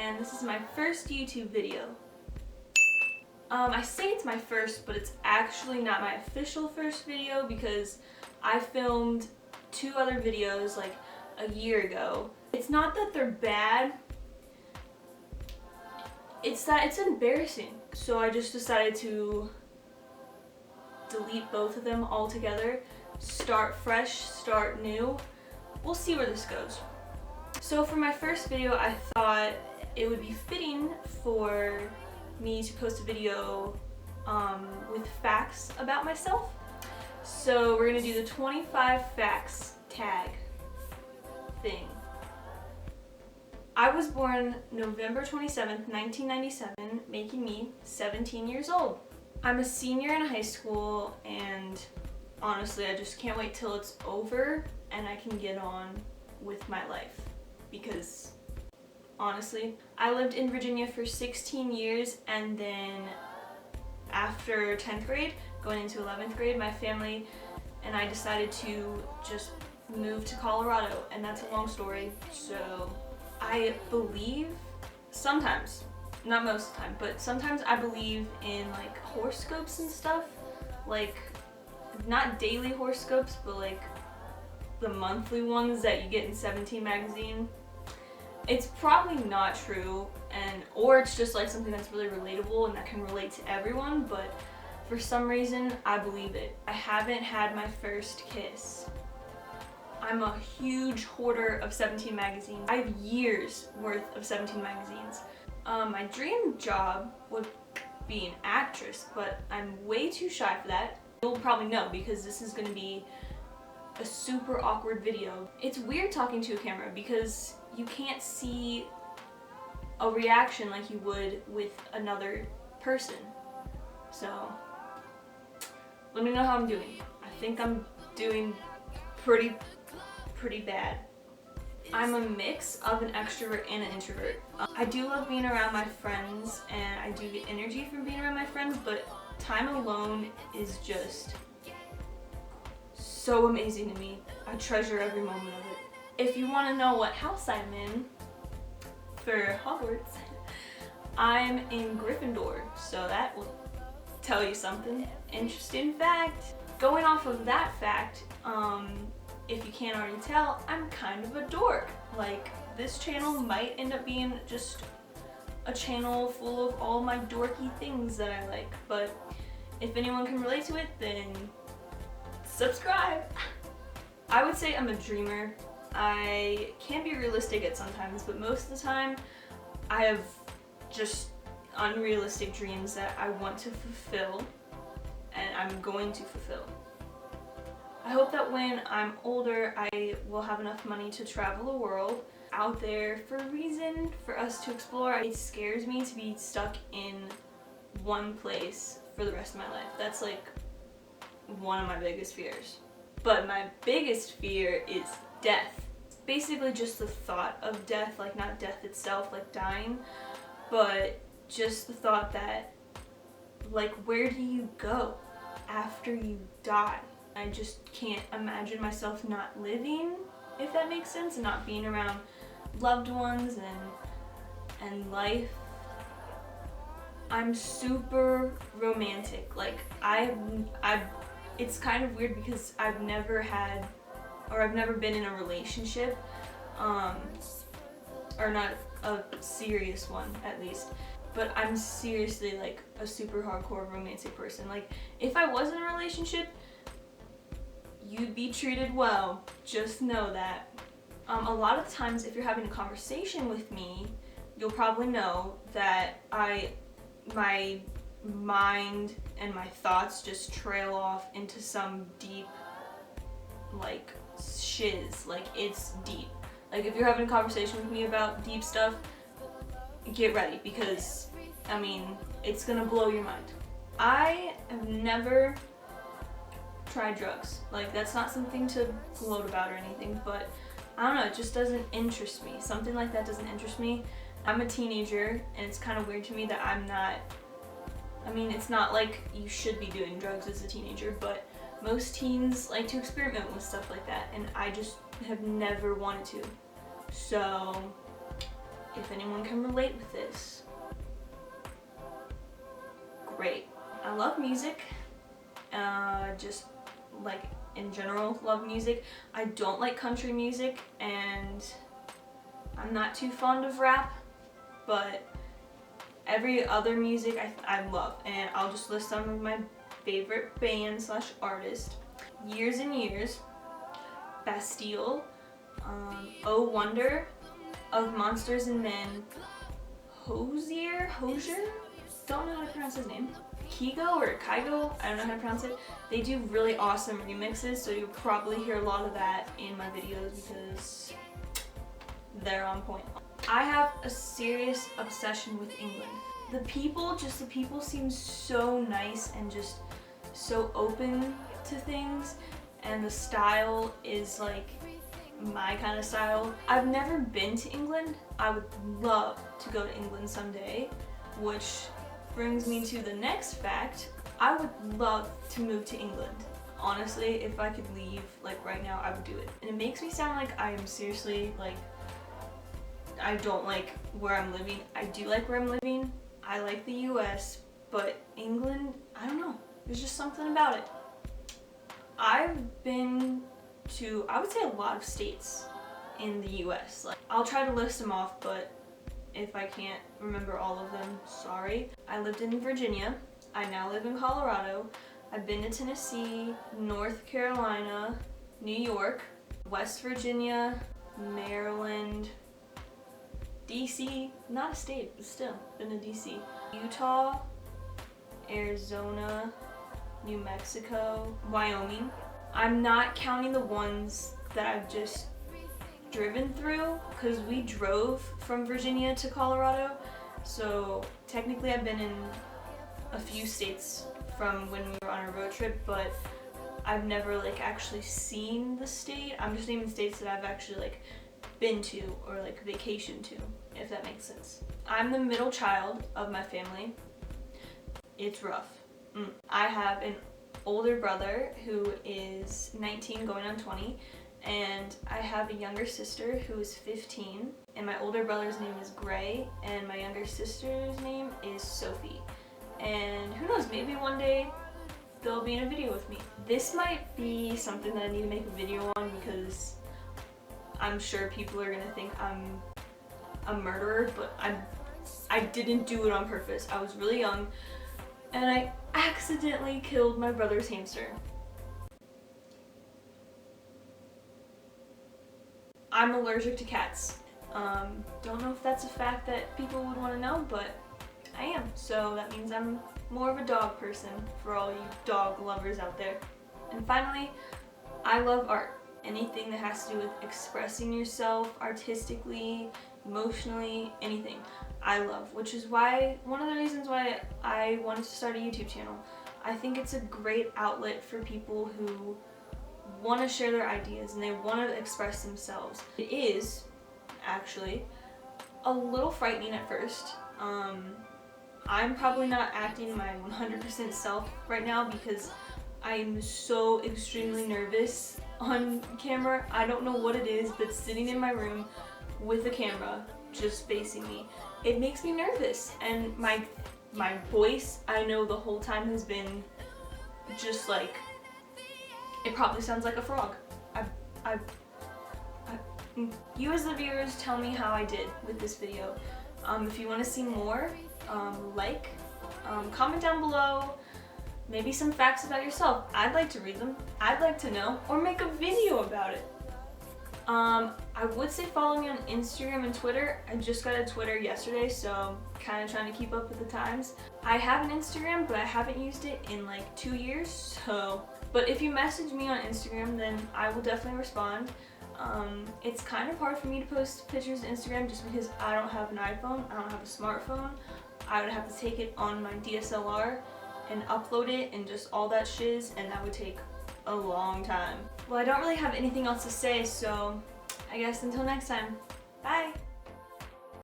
and this is my first YouTube video. I say it's my first, but it's actually not my official first video because I filmed 2 other videos like a year ago. It's not that they're bad, it's that it's embarrassing. So I just decided to delete both of them altogether, start fresh, start new. We'll see where this goes. So for my first video, I thought it would be fitting for me to post a video with facts about myself. So we're gonna do the 25 facts tag thing. I was born November 27th, 1997, making me 17 years old. I'm a senior in high school, and honestly, I just can't wait till it's over and I can get on with my life. Because honestly, I lived in Virginia for 16 years, and then after 10th grade, going into 11th grade, my family and I decided to just move to Colorado, and that's a long story. So I believe sometimes, not most of the time, but sometimes I believe in like horoscopes and stuff, like not daily horoscopes, but like the monthly ones that you get in 17 magazine. It's probably not true, or it's just like something that's really relatable and that can relate to everyone, but for some reason I believe it. I haven't had my first kiss. I'm a huge hoarder of 17 magazines. I have years worth of 17 magazines. My dream job would be an actress, but I'm way too shy for that. You'll probably know because this is going to be a super awkward video. It's weird talking to a camera because you can't see a reaction like you would with another person. So let me know how I'm doing. I think I'm doing pretty bad. I'm a mix of an extrovert and an introvert. I do love being around my friends, and I do get energy from being around my friends, but time alone is just so amazing to me. I treasure every moment of it. If you want to know what house I'm in for Hogwarts, I'm in Gryffindor, so that will tell you something. Interesting fact. Going off of that fact, if you can't already tell, I'm kind of a dork. Like, this channel might end up being just a channel full of all my dorky things that I like, but if anyone can relate to it, then subscribe. I would say I'm a dreamer. I can be realistic at sometimes, but most of the time I have just unrealistic dreams that I want to fulfill and I'm going to fulfill. I hope that when I'm older, I will have enough money to travel the world out there for a reason for us to explore. It scares me to be stuck in one place for the rest of my life. That's like one of my biggest fears. But my biggest fear is death. Basically just the thought of death, like not death itself, like dying, but just the thought that, like, where do you go after you die? I just can't imagine myself not living, if that makes sense, and not being around loved ones and life. I'm super romantic. Like, it's kind of weird because I've never been in a relationship, or not a serious one at least, but I'm seriously like a super hardcore romantic person. Like, if I was in a relationship, you'd be treated well, just know that. A lot of times if you're having a conversation with me, you'll probably know that my mind and my thoughts just trail off into some deep, like, shiz. Like, it's deep. Like, if you're having a conversation with me about deep stuff, get ready, because I mean, it's gonna blow your mind. I have never tried drugs. Like, that's not something to gloat about or anything, but I don't know, it just doesn't interest me. Something like that doesn't interest me. I'm a teenager, and it's kind of weird to me that I'm not, I mean, it's not like you should be doing drugs as a teenager, but most teens like to experiment with stuff like that, and I just have never wanted to. So if anyone can relate with this, great. I love music, just like in general love music. I don't like country music, and I'm not too fond of rap, but every other music I love, and I'll just list some of my favorite bands slash artists. Years and Years, Bastille, Oh Wonder, Of Monsters and Men, Hosier, don't know how to pronounce his name. Kygo, I don't know how to pronounce it. They do really awesome remixes, so you'll probably hear a lot of that in my videos because they're on point. I have a serious obsession with England. The people seem so nice and just so open to things, and the style is like my kind of style. I've never been to England. I would love to go to England someday, which brings me to the next fact. I would love to move to England. Honestly, if I could leave like right now, I would do it. And it makes me sound like I am seriously like, I don't like where I'm living. I do like where I'm living. I like the US, but England, I don't know. There's just something about it. I've been to, I would say, a lot of states in the US. Like, I'll try to list them off, but if I can't remember all of them, sorry. I lived in Virginia. I now live in Colorado. I've been to Tennessee, North Carolina, New York, West Virginia, Maryland, DC, not a state, but still, been to DC. Utah, Arizona, New Mexico, Wyoming. I'm not counting the ones that I've just driven through, because we drove from Virginia to Colorado, so technically I've been in a few states from when we were on a road trip, but I've never like actually seen the state. I'm just naming states that I've actually like been to or like vacation to, if that makes sense. I'm the middle child of my family. It's rough. I have an older brother who is 19 going on 20, and I have a younger sister who is 15, and my older brother's name is Gray, and my younger sister's name is Sophie. And who knows, maybe one day they'll be in a video with me. This might be something that I need to make a video on, because I'm sure people are gonna think I'm a murderer, but I didn't do it on purpose. I was really young, and I accidentally killed my brother's hamster. I'm allergic to cats. Don't know if that's a fact that people would want to know, but I am. So that means I'm more of a dog person for all you dog lovers out there. And finally, I love art. Anything that has to do with expressing yourself artistically, emotionally, anything I love, which is why, one of the reasons why I wanted to start a YouTube channel. I think it's a great outlet for people who want to share their ideas and they want to express themselves. It is actually a little frightening at first. I'm probably not acting my 100% self right now because I'm so extremely nervous on camera. I don't know what it is, but sitting in my room with a camera just facing me, it makes me nervous. And my voice, I know the whole time has been just like, it probably sounds like a frog. You as the viewers tell me how I did with this video. If you want to see more, comment down below, maybe some facts about yourself. I'd like to read them. I'd like to know, or make a video about it. I would say follow me on Instagram and Twitter. I just got a Twitter yesterday, so kind of trying to keep up with the times. I have an Instagram, but I haven't used it in like 2 years, so. But if you message me on Instagram, then I will definitely respond. It's kind of hard for me to post pictures on Instagram just because I don't have an iPhone, I don't have a smartphone. I would have to take it on my DSLR and upload it and just all that shiz, and that would take a long time. Well, I don't really have anything else to say, so I guess until next time, bye!